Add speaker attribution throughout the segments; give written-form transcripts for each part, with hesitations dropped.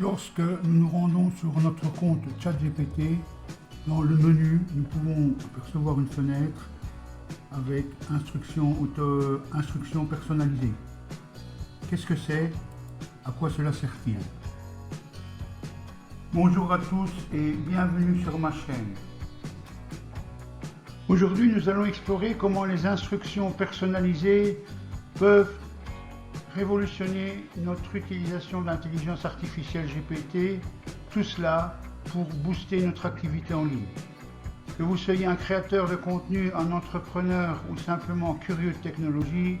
Speaker 1: Lorsque nous nous rendons sur notre compte ChatGPT, dans le menu, nous pouvons apercevoir une fenêtre avec instructions personnalisées. Qu'est-ce que c'est? À quoi cela sert-il? Bonjour à tous et bienvenue sur ma chaîne. Aujourd'hui, nous allons explorer comment les instructions personnalisées peuvent révolutionner notre utilisation de l'intelligence artificielle GPT, tout cela pour booster notre activité en ligne. Que vous soyez un créateur de contenu, un entrepreneur ou simplement curieux de technologie,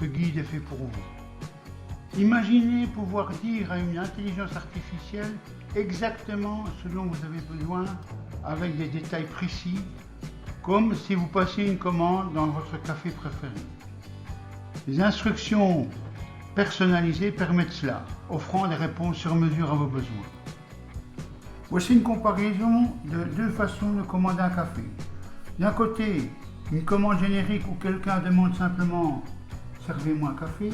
Speaker 1: ce guide est fait pour vous. Imaginez pouvoir dire à une intelligence artificielle exactement ce dont vous avez besoin avec des détails précis, comme si vous passiez une commande dans votre café préféré. Les instructions personnalisées permettent cela, offrant des réponses sur mesure à vos besoins. Voici une comparaison de deux façons de commander un café. D'un côté, une commande générique où quelqu'un demande simplement « servez-moi un café »,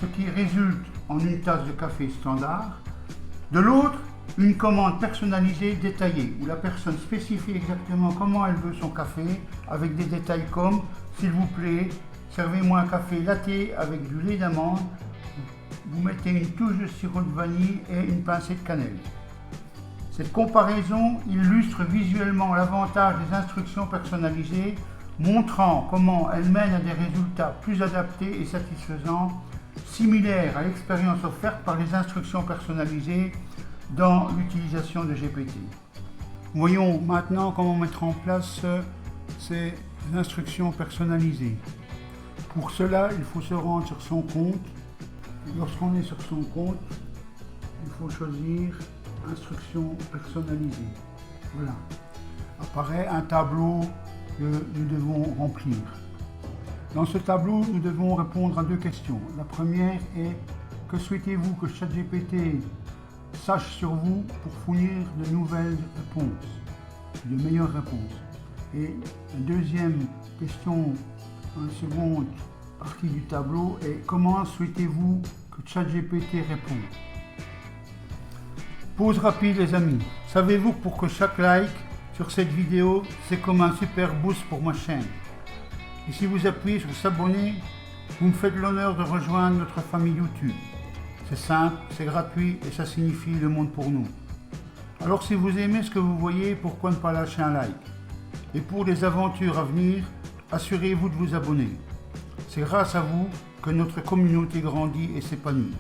Speaker 1: ce qui résulte en une tasse de café standard. De l'autre, une commande personnalisée détaillée, où la personne spécifie exactement comment elle veut son café, avec des détails comme « s'il vous plaît, servez-moi un café latte avec du lait d'amande, vous mettez une touche de sirop de vanille et une pincée de cannelle ». Cette comparaison illustre visuellement l'avantage des instructions personnalisées, montrant comment elles mènent à des résultats plus adaptés et satisfaisants, similaires à l'expérience offerte par les instructions personnalisées dans l'utilisation de GPT. Voyons maintenant comment mettre en place ces instructions personnalisées. Pour cela, il faut se rendre sur son compte. Lorsqu'on est sur son compte, il faut choisir instructions personnalisées. Voilà. Apparaît un tableau que nous devons remplir. Dans ce tableau, nous devons répondre à deux questions. La première est: que souhaitez-vous que ChatGPT sache sur vous pour fournir de nouvelles réponses, de meilleures réponses? Et la deuxième question, une seconde partie du tableau, est: comment souhaitez-vous que ChatGPT réponde? Pause rapide les amis. Savez-vous que pour que chaque like sur cette vidéo, c'est comme un super boost pour ma chaîne? Et si vous appuyez sur s'abonner, vous me faites l'honneur de rejoindre notre famille YouTube. C'est simple, c'est gratuit et ça signifie le monde pour nous. Alors si vous aimez ce que vous voyez, pourquoi ne pas lâcher un like? Et pour les aventures à venir, assurez-vous de vous abonner. C'est grâce à vous que notre communauté grandit et s'épanouit.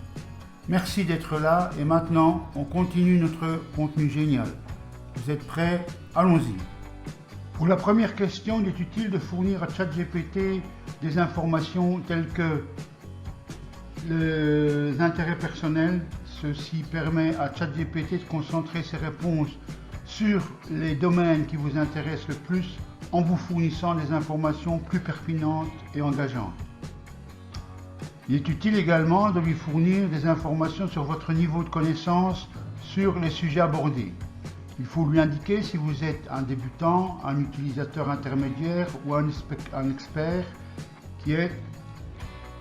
Speaker 1: Merci d'être là et maintenant, on continue notre contenu génial. Vous êtes prêts? Allons-y. Pour la première question, il est utile de fournir à ChatGPT des informations telles que les intérêts personnels. Ceci permet à ChatGPT de concentrer ses réponses sur les domaines qui vous intéressent le plus en vous fournissant des informations plus pertinentes et engageantes. Il est utile également de lui fournir des informations sur votre niveau de connaissance sur les sujets abordés. Il faut lui indiquer si vous êtes un débutant, un utilisateur intermédiaire ou un expert qui est,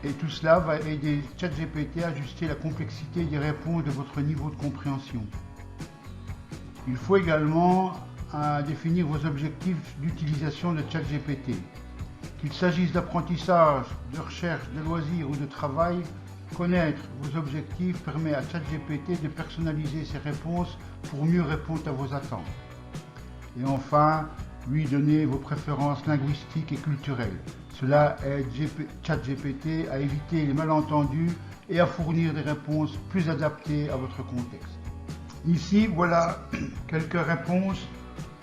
Speaker 1: et tout cela va aider ChatGPT à ajuster la complexité des réponses de votre niveau de compréhension. Il faut également définir vos objectifs d'utilisation de ChatGPT. Qu'il s'agisse d'apprentissage, de recherche, de loisirs ou de travail, connaître vos objectifs permet à ChatGPT de personnaliser ses réponses pour mieux répondre à vos attentes. Et enfin, lui donner vos préférences linguistiques et culturelles. Cela aide ChatGPT à éviter les malentendus et à fournir des réponses plus adaptées à votre contexte. Ici, voilà quelques réponses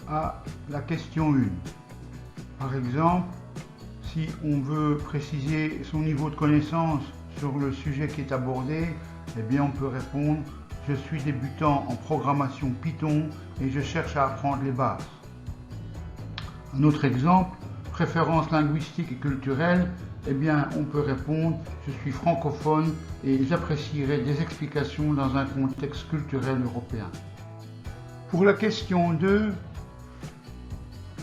Speaker 1: à la question 1. Par exemple, si on veut préciser son niveau de connaissance sur le sujet qui est abordé, eh bien on peut répondre: je suis débutant en programmation Python et je cherche à apprendre les bases. Un autre exemple, préférences linguistiques et culturelles, eh bien on peut répondre: je suis francophone et j'apprécierais des explications dans un contexte culturel européen. Pour la question 2,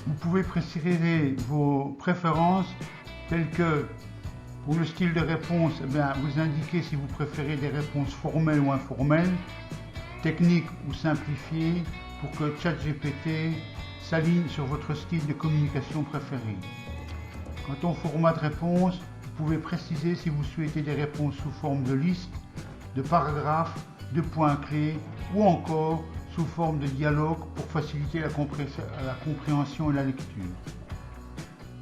Speaker 1: vous pouvez préciser vos préférences telles que, pour le style de réponse, vous indiquez si vous préférez des réponses formelles ou informelles. technique ou simplifiée pour que ChatGPT s'aligne sur votre style de communication préféré. Quant au format de réponse, vous pouvez préciser si vous souhaitez des réponses sous forme de liste, de paragraphes, de points clés ou encore sous forme de dialogue pour faciliter la compréhension et la lecture.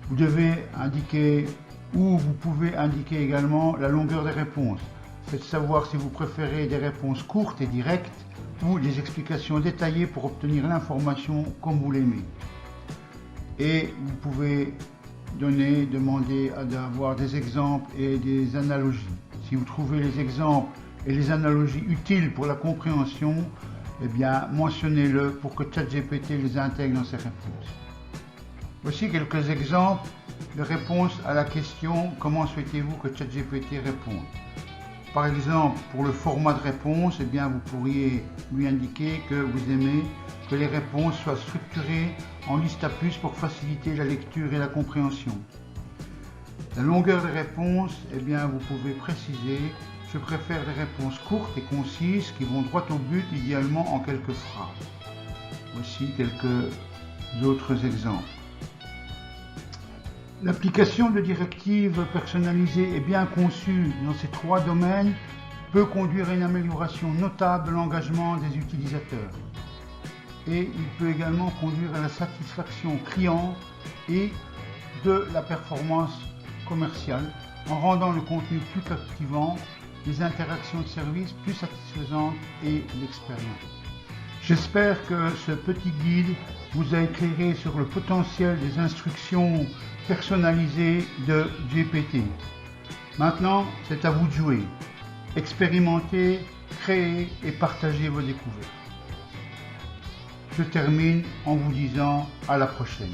Speaker 1: Vous devez indiquer ou vous pouvez indiquer également la longueur des réponses. Faites savoir si vous préférez des réponses courtes et directes ou des explications détaillées pour obtenir l'information comme vous l'aimez. Et vous pouvez demander d'avoir des exemples et des analogies. Si vous trouvez les exemples et les analogies utiles pour la compréhension, eh bien mentionnez-le pour que ChatGPT les intègre dans ses réponses. Voici quelques exemples de réponses à la question « Comment souhaitez-vous que ChatGPT réponde ?» Par exemple, pour le format de réponse, eh bien, vous pourriez lui indiquer que vous aimez que les réponses soient structurées en liste à puces pour faciliter la lecture et la compréhension. La longueur des réponses, eh bien, vous pouvez préciser « Je préfère des réponses courtes et concises qui vont droit au but, idéalement en quelques phrases. » Voici quelques autres exemples. L'application de directives personnalisées et bien conçue dans ces trois domaines peut conduire à une amélioration notable de l'engagement des utilisateurs. Et il peut également conduire à la satisfaction client et de la performance commerciale en rendant le contenu plus captivant, les interactions de service plus satisfaisantes et l'expérience. J'espère que ce petit guide vous a éclairé sur le potentiel des instructions personnalisées de GPT. Maintenant, c'est à vous de jouer. Expérimentez, créez et partagez vos découvertes. Je termine en vous disant à la prochaine.